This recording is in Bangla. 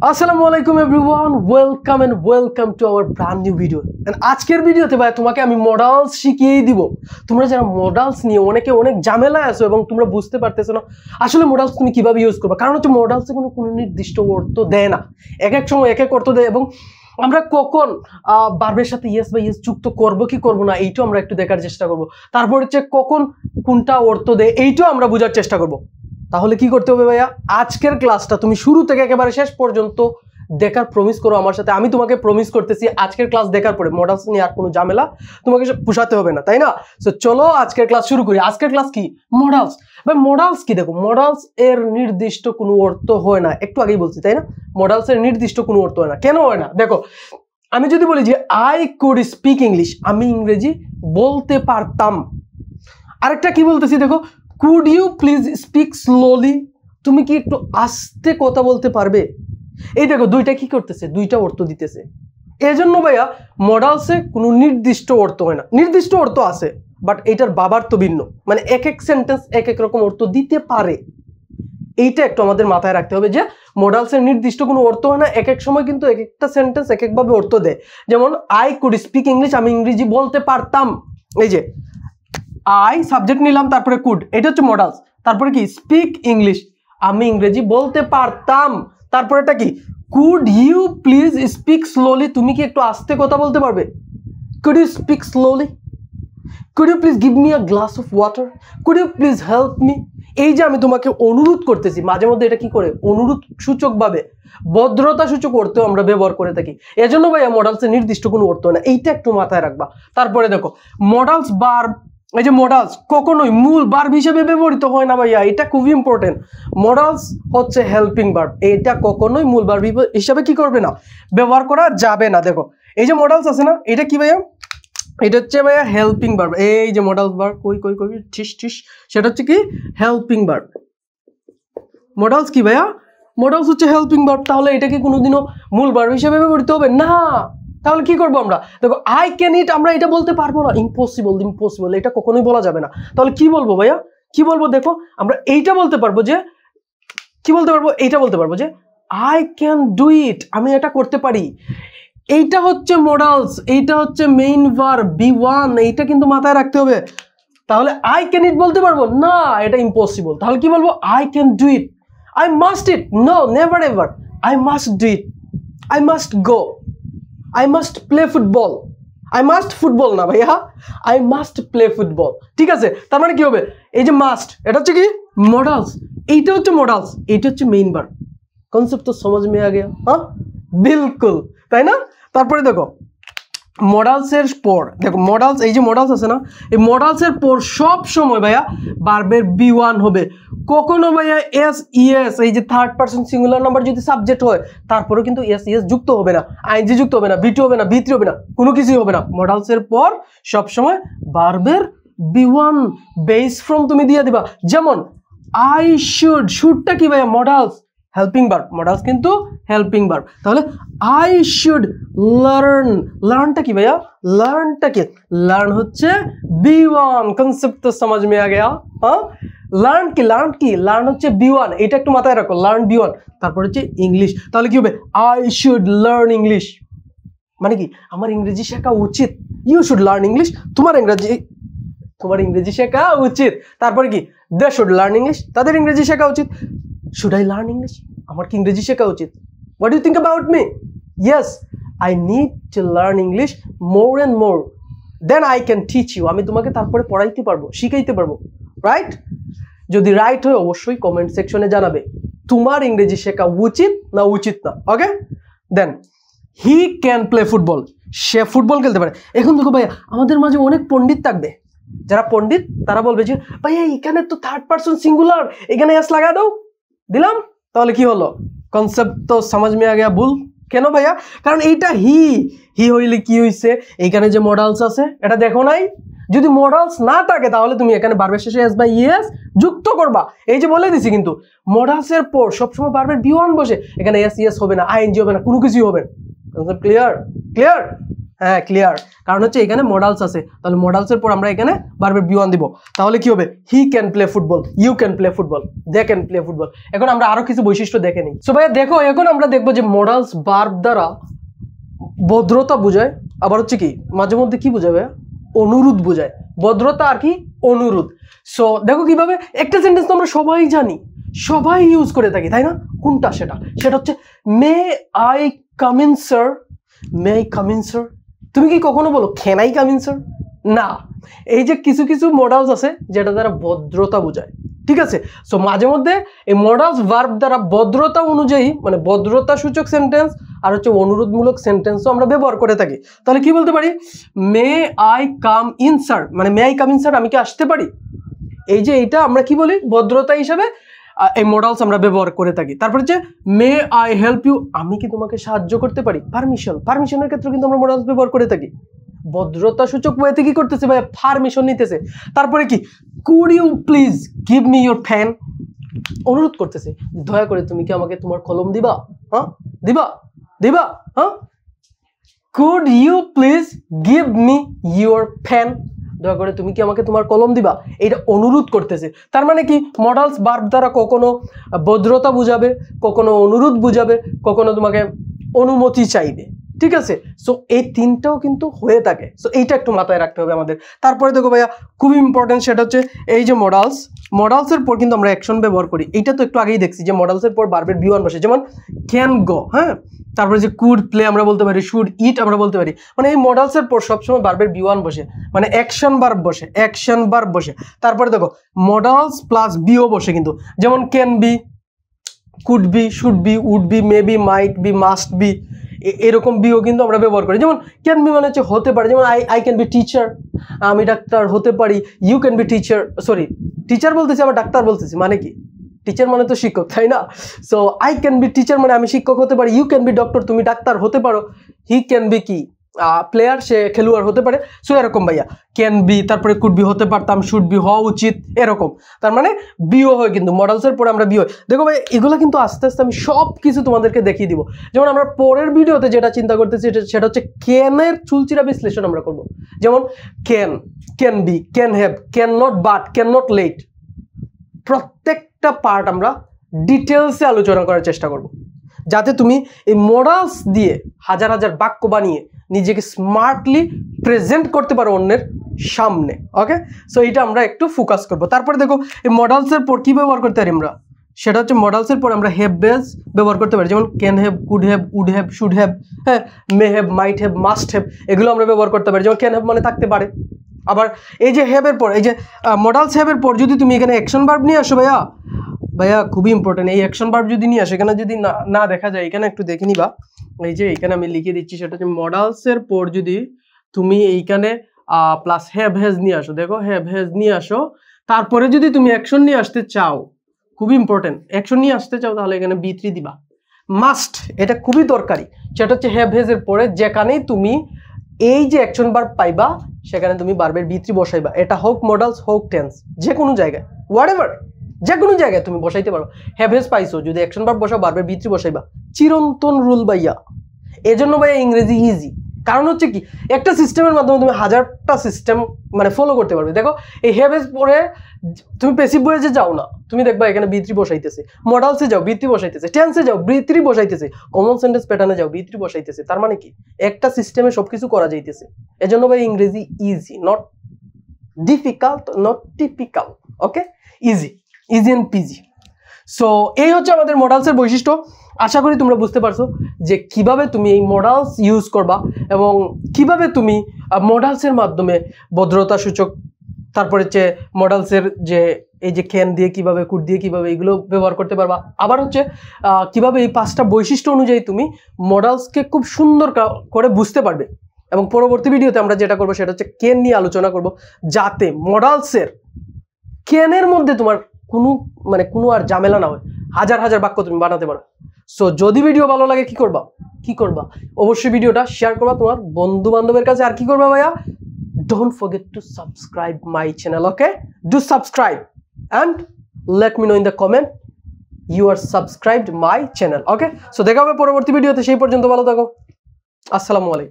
আসসালামু আলাইকুম everyone, welcome to our brand new video. And আজকের ভিডিওতে ভাই তোমাকে আমি মডেলস শিখিয়ে দিব। তোমরা যারা মডেলস নিয়ে অনেক ঝামেলায় আছো এবং তোমরা বুঝতে পারতেছো না আসলে মডেলস তুমি কিভাবে ইউজ করবে, কারণ হচ্ছে মডেলসে কোনো নির্দিষ্ট অর্থ দেয় না, এক এক সময় এক এক অর্থ দেয় এবং আমরা কখন ভার্বের সাথে ইয়েস বা ইয়েস যুক্ত করবো কি করবো না এইটাও আমরা একটু দেখার চেষ্টা করব। তারপর হচ্ছে কখন কোনটা অর্থ দেয় এইটাও আমরা বোঝার চেষ্টা করব। তাহলে কি করতে হবে ভাইয়া, আজকের ক্লাসটা তুমি শুরু থেকে একেবারে শেষ পর্যন্ত দেখার প্রমিস করো আমার সাথে। আমি তোমাকে প্রমিস করতেছি আজকের ক্লাস দেখার পরে মডেলস নিয়ে আর কোনো ঝামেলা তোমাকে পোষাতে হবে না, তাই না? সো চলো আজকের ক্লাস শুরু করি। আজকের ক্লাস কি? মডেলস। ভাই মডেলস কি? দেখো, মডেলস এর নির্দিষ্ট কোনো অর্থ হয় না, একটু আগেই বলছি তাই না? মডেলস এর নির্দিষ্ট কোনো অর্থ হয় না। কেন হয় না? দেখো, আমি যদি বলি যে আই কুড স্পিক ইংলিশ, আমি ইংরেজি বলতে পারতাম। আরেকটা কি বলতেছি দেখো, could you please speak slowly, তুমি কি একটু আস্তে কথা বলতে পারবে? এই দেখো দুইটা কি করতেছে, দুইটা অর্থ দিতেছে। এজন্য ভাইয়া মডেলসে কোনো নির্দিষ্ট অর্থ হয় না, নির্দিষ্ট অর্থ আছে বাট এটার বাবার তো ভিন্ন, মানে এক এক সেন্টেন্স এক এক রকম অর্থ দিতে পারে। এইটা একটু আমাদের মাথায় রাখতে হবে যে মডেলসের নির্দিষ্ট কোনো অর্থ হয় না, এক এক সময় কিন্তু এক একটা সেন্টেন্স এক একভাবে অর্থ দেয়। যেমন আই কুড স্পিক ইংলিশ, আমি ইংরেজি বলতে পারতাম। এই যে আই সাবজেক্ট নিলাম, তারপরে কুড, এটা হচ্ছে মডেলস। তারপরে কি? স্পিক ইংলিশ, আমি ইংরেজি বলতে পারতাম। তারপরে এটা কি? Could you please speak slowly, তুমি কি একটু আস্তে কথা বলতে পারবে? Could you speak slowly, could you please give me a glass of water, could you please help me. এই যে আমি তোমাকে অনুরোধ করতেছি, মাঝে মধ্যে এটা কি করে অনুরোধ সূচক ভাবে ভদ্রতা সূচক অর্থেও আমরা ব্যবহার করে থাকি। এজন্য ভাইয়া মডেলসের নির্দিষ্ট কোনো অর্থ না, এইটা একটু মাথায় রাখবা। তারপরে দেখো মডেলস ভার্ব, এই যে মডেলস কখনোই মূল ভার্ব হিসেবে ব্যবহৃত হয় না ভাইয়া, এটা খুবই ইম্পর্টেন্ট। মডেলস হচ্ছে হেল্পিং ভার্ব, এটা কখনোই মূল ভার্ব হিসেবে কি করবে না, ব্যবহার করা যাবে না। দেখো এই যে মডেলস আছে না, এটা কি ভাইয়া? এটা হচ্ছে ভাইয়া হেল্পিং ভার্ব। এই যে মডেলস ভার্ব কই কই কই ঠিস, সেটা হচ্ছে কি? Helping verb. মডেলস কি ভাইয়া? মডেলস হচ্ছে হেল্পিং ভার্ব। তাহলে এটা কি কোনোদিনও মূল ভার্ব হিসেবে ব্যবহৃত হবে না? তাহলে কি করবো আমরা? দেখো আই ক্যান ইট, আমরা এটা বলতে পারবো না, ইম্পসিবল, এটা কখনোই বলা যাবে না। তাহলে কি বলবো ভাইয়া? কি বলবো? দেখো আমরা এইটা বলতে পারবো যে, কি বলতে পারবো? এইটা বলতে পারবো যে আই ক্যান ডু ইট, আমি এটা করতে পারি। এইটা হচ্ছে মডেলস, এইটা হচ্ছে মেইন ভার্ব B1, এইটা কিন্তু মাথায় রাখতে হবে। তাহলে আই ক্যান ইট বলতে পারবো না, এটা ইম্পসিবল। তাহলে কি বলবো? I can do it. I must it, no never ever, I must do it. I must go, I must play football, I must football না ভাইয়া, I must play football। ঠিক আছে, তার মানে কি হবে? এই যে মাস্ট, এটা হচ্ছে কি? মডেলস। এইটা হচ্ছে মডেলস, এইটা হচ্ছে মেইন ভার্ব। কনসেপ্ট তো समझ में आ गया? হ্যাঁ বিলকুল, তাই না? তারপরে দেখো মডেলসের পর, দেখো মডেলস, এই যে মডেলস আছে না, এই মডেলসের পর সব সময় ভাইয়া ভার্বের B1 হবে। কখনো ভাইয়া এস ইএস, এই যে থার্ড পারসন সিঙ্গুলার নাম্বার যদি সাবজেক্ট হয় তারপরে কিন্তু এস ইএস যুক্ত হবে না, আইএনজি যুক্ত হবে না, B2 হবে না, B3 হবে না, কোনো কিছুই হবে না। মডেলসের পর সব সময় ভার্বের B1 বেস ফ্রম তুমি দিয়ে দিবা। যেমন আই শুড, শুডটা কি ভাইয়া? মডেলস, হেল্পিং ভার্ব, মডেলস কিন্তু হেল্পিং ভার্ব। তাহলে আই শুড লার্ন, লার্নটা কি ভাইয়া? লার্নটা কি? লার্ন হচ্ছে B1। কনসেপ্ট তো समझ में आ गया? হ্যাঁ লার্ন কি? লার্ন হচ্ছে B1, এটা একটু মাথায় রাখো, লার্ন B1। তারপর হচ্ছে ইংলিশ, তাহলে কি হবে? আই শুড লার্ন ইংলিশ, মানে কি আমার ইংরেজি শেখা উচিত। ইউ শুড লার্ন ইংলিশ, তোমার ইংরেজি শেখা উচিত। তারপরে কি? দে শুড লার্ন ইংলিশ, তাদের ইংরেজি শেখা উচিত। শুড আই লার্ন ইংলিশ, আমার কি ইংরেজি শেখা উচিত? What do you think about me? Yes, I need to learn English more and more, then I can teach you, আমি তোমাকে তারপরে পড়াইতে পারবো, শিখাইতে পারবো। রাইট? যদি রাইট হয় অবশ্যই কমেন্ট সেকশনে জানাবে তোমার ইংরেজি শেখা উচিত না উচিত না। Okay, then he can play football, সে ফুটবল খেলতে পারে। এখন দেখো ভাইয়া আমাদের মাঝে অনেক পণ্ডিত থাকবে, যারা পণ্ডিত তারা বলবে যে ভাইয়া এখানে তো থার্ড পারসন সিঙ্গুলার, এখানে এস লাগা দাও, দিলাম। তাহলে কি হলো? কনসেপ্ট তো समझ में आ गया? ভুল কেন ভাইয়া? কারণ এইটা হি হইলে কি হইছে? এইখানে যে মডেলস আছে এটা দেখো নাই? যদি মডেলস না থাকে তাহলে তুমি এখানে ভার্বের শেষে এস বা ইএস যুক্ত করবা। এই যে বলে দিছি, কিন্তু মডেলসের পর সবসময় ভার্বের B1 বসে, এখানে এস ইএস হবে না, আইএনজি হবে না, কোনো কিছুই হবে না। Concept clear? হ্যাঁ ক্লিয়ার, কারণ হচ্ছে এখানে মডালস আছে, তাহলে মডালসের পর আমরা এখানে ভার্বের বি ওয়ান দিব, তাহলে কি হবে he can play football, you can play football, they can play football. এখন আমরা আরো কিছু বৈশিষ্ট্য দেখে নিই। সো ভাইয়া দেখো এখন আমরা দেখবো যে মডালস ভার্ব দ্বারা ভদ্রতা বোঝায়, আবার হচ্ছে কি মাঝে মধ্যে কি বোঝায় ভাইয়া, অনুরোধ বোঝায়, ভদ্রতা আর কি অনুরোধ। সো দেখো কিভাবে একটা সেন্টেন্স তো আমরা সবাই জানি, সবাই ইউজ করে থাকি তাই না, কোনটা সেটা হচ্ছে may I come in sir, may I come in sir. তুমি কি কখনো বলো can I come in sir? না, এই যে কিছু কিছু মডালস আছে যেটা দ্বারা ভদ্রতা বোঝায়, ঠিক আছে। সো মাঝে মধ্যে এই মডালস ভার্ব দ্বারা ভদ্রতা অনুযায়ী মানে ভদ্রতা সূচক সেন্টেন্স আর হচ্ছে অনুরোধমূলক সেন্টেন্সও আমরা ব্যবহার করে থাকি। তাহলে কি বলতে পারি, may I come in sir, মানে may I come in sir, আমি কি আসতে পারি, এই যে এইটা আমরা কি বলি ভদ্রতা হিসাবে এই মডালস আমরা ব্যবহার করে থাকি। তারপরে যে মে আই হেল্প ইউ, আমি কি তোমাকে সাহায্য করতে পারি, পারমিশনের ক্ষেত্রে কিন্তু আমরা মডালস ব্যবহার করে থাকি। ভদ্রতা সূচক ওয়েতে কি করতেছে ভাই, পারমিশন নিতেছে। তারপরে কি could you please give me your pen, অনুরোধ করতেছে দয়া করে তুমি কি আমাকে তোমার কলম দিবা, হ্যাঁ দিবা হ্যাঁ, could you please give me your pen, দয়া করে তুমি কি আমাকে তোমার কলম দিবা, এটা অনুরোধ করতেছে। তার মানে কি মডালস ভার্ব দ্বারা কখনো ভদ্রতা বুঝাবে, কখনো অনুরোধ বুঝাবে, কখনো তোমাকে অনুমতি চাইবে, ঠিক আছে। সো এই তিনটাও কিন্তু হয়ে থাকে, সো এইটা একটু মাথায় রাখতে হবে আমাদের। তারপরে দেখো ভাইয়া খুব ইম্পর্টেন্ট, সেটা হচ্ছে এই যে মডালসের পর কিন্তু আমরা অ্যাকশন ব্যবহার করি। এইটা তো একটু আগেই দেখছি যে মডালসের পর ভার্বের বি ওয়ান বসে, যেমন ক্যান গো, হ্যাঁ, তারপরে যে কুড প্লে আমরা বলতে পারি, শুড ইট আমরা বলতে পারি, মানে এই মডালসের পর সবসময় ভার্বের বি ওয়ান বসে, মানে অ্যাকশন ভার্ব বসে। তারপরে দেখো মডালস প্লাস বিও বসে কিন্তু, যেমন can be, could be, should be, would be, may be, might be, must be, এরকম বিও কিন্তু আমরা ব্যবহার করি। যেমন ক্যান বি মানে হচ্ছে হতে পারে, যেমন আই ক্যান বি টিচার, আমি ডাক্তার হতে পারি। ইউ ক্যান বি টিচার বলতেছি আবার ডাক্তার বলতেছি, মানে কি টিচার মানে তো শিক্ষক তাই না। So I can be teacher মানে আমি শিক্ষক হতে পারি, ইউ ক্যান বি ডক্টর তুমি ডাক্তার হতে পারো, হি ক্যান বি কি প্লেয়ার, সে খেলোয়াড় হতে পারে। সো এরকম ভাইয়া ক্যান বি, তারপরে কুড বি হতে পারতাম, শুড বি হওয়া উচিত, এরকম। তার মানে বিও হয় কিন্তু মডালসের পরে আমরা বিও হয়। দেখো ভাই এগুলো কিন্তু আস্তে আস্তে আমি সব কিছু তোমাদেরকে দেখিয়ে দিব। যেমন আমরা পরের ভিডিওতে যেটা চিন্তা করতেছি সেটা হচ্ছে ক্যানের চুলচিরা বিশ্লেষণ আমরা করব। যেমন can B, can have, can not but, can not late, প্রত্যেকটা পার্ট আমরা ডিটেলসে আলোচনা করার চেষ্টা করব, যাতে তুমি এই মডালস দিয়ে হাজার হাজার বাক্য বানিয়ে নিজেকে স্মার্টলি প্রেজেন্ট করতে পারো অন্যের সামনে। ওকে, সো এইটা আমরা একটু ফোকাস করব। তারপরে দেখো এই মডালসের পর কি ব্যবহার করতে পারি আমরা, সেটা হচ্ছে মডালসের পর আমরা হ্যাভ বেস ব্যবহার করতে পারি, যেমন can have, could have, would have, should have, হ্যাঁ, may have, might have, must have, এগুলো আমরা ব্যবহার করতে পারি। যেমন ক্যান হ্যাভ মানে থাকতে পারে। আবার এই যে হ্যাভের পর, এই যে মডালস হ্যাভের পর যদি তুমি এখানে অ্যাকশন ভার্ব নিয়ে আসো ভাইয়া খুবই ইম্পর্টেন্ট, এই অ্যাকশন ভার্ব যদি নিয়ে আসো, এখানে যদি না দেখা যায়, এখানে একটু দেখে নিবা, এই যে এখানে আমি লিখে দিচ্ছি, সেটা হচ্ছে মডালসের পর যদি তুমি এইখানে প্লাস হ্যাভ হ্যাজ নিয়ে আসো, দেখো হ্যাভ হ্যাজ নিয়ে আসো, তারপরে যদি তুমি অ্যাকশন নিয়ে আসতে চাও, খুবই ইম্পর্টেন্ট, অ্যাকশন নিয়ে আসতে চাও তাহলে এখানে বি3 দিবা। মাস্ট, এটা খুবই দরকারি, সেটা হচ্ছে হ্যাভ হ্যাজের পরে যেখানেই তুমি এই যে অ্যাকশন ভার্ব পাইবা সেখানে তুমি ভার্বের বি3 বসাইবা, এটা হোক মডালস হোক টেন্স, যে কোনো জায়গায় হোয়াটএভার, যে কোনো জায়গায় তুমি বসাইতে পারো। হ্যাভ হ্যাজ পাইছো, যদি অ্যাকশন ভার্ব বসাও ভার্বের বি3 বসাইবা, চিরন্তন রুল ভাইয়া। এজন্য ভাইয়া ইংরেজি ইজি, কারণ হচ্ছে কি একটা সিস্টেমের মাধ্যমে তুমি হাজারটা সিস্টেম মানে ফলো করতে পারবে। দেখো এই হ্যাভ হ্যাজ পরে তুমি প্যাসিভ ভয়েসে যাও না, তুমি দেখবা এখানে বি3 বসাইতেছে, মডালসে যাও বি3 বসাইতেছে, টেন্সে যাও বি3 বসাইতেছে, কমন সেন্টেন্স প্যাটার্নে যাও বি3 বসাইতেছে। তার মানে কি একটা সিস্টেমে সবকিছু করা যাইতেছে। এজন্য ভাই ইংরেজি easy, not difficult, not typical, okay, easy and peasy. So এই হচ্ছে আমাদের মডালসের বৈশিষ্ট্য। আশা করি তোমরা বুঝতে পারছো যে কিভাবে তুমি এই মডালস ইউজ করবা এবং কিভাবে তুমি মডালসের মাধ্যমে ভদ্রতা সূচক, তারপরে হচ্ছে মডালসের যে এই যে ক্যান দিয়ে কিভাবে, কুড দিয়ে কিভাবে, এগুলো ব্যবহার করতে পারবা। আবার হচ্ছে কিভাবে এই 5টা বৈশিষ্ট্য অনুযায়ী তুমি মডালসকে খুব সুন্দর করে বুঝতে পারবে। এবং পরবর্তী ভিডিওতে আমরা যেটা করবো সেটা হচ্ছে ক্যান নিয়ে আলোচনা করব, যাতে মডালসের ক্যানের মধ্যে তোমার কোনো আর ঝামেলা না হয়, হাজার হাজার বাক্য তুমি বানাতে পারো। সো যদি ভিডিও ভালো লাগে কি করবা অবশ্যই ভিডিওটা শেয়ার করবা তোমার বন্ধু বান্ধবের কাছে। আর কি করবা ভাইয়া, don't forget to subscribe my channel, okay? Do subscribe and let me know in the comment you are subscribed my channel, okay? So দেখা হবে পরবর্তী ভিডিওতে, সেই পর্যন্ত ভালো থাকো, আসসালামু আলাইকুম।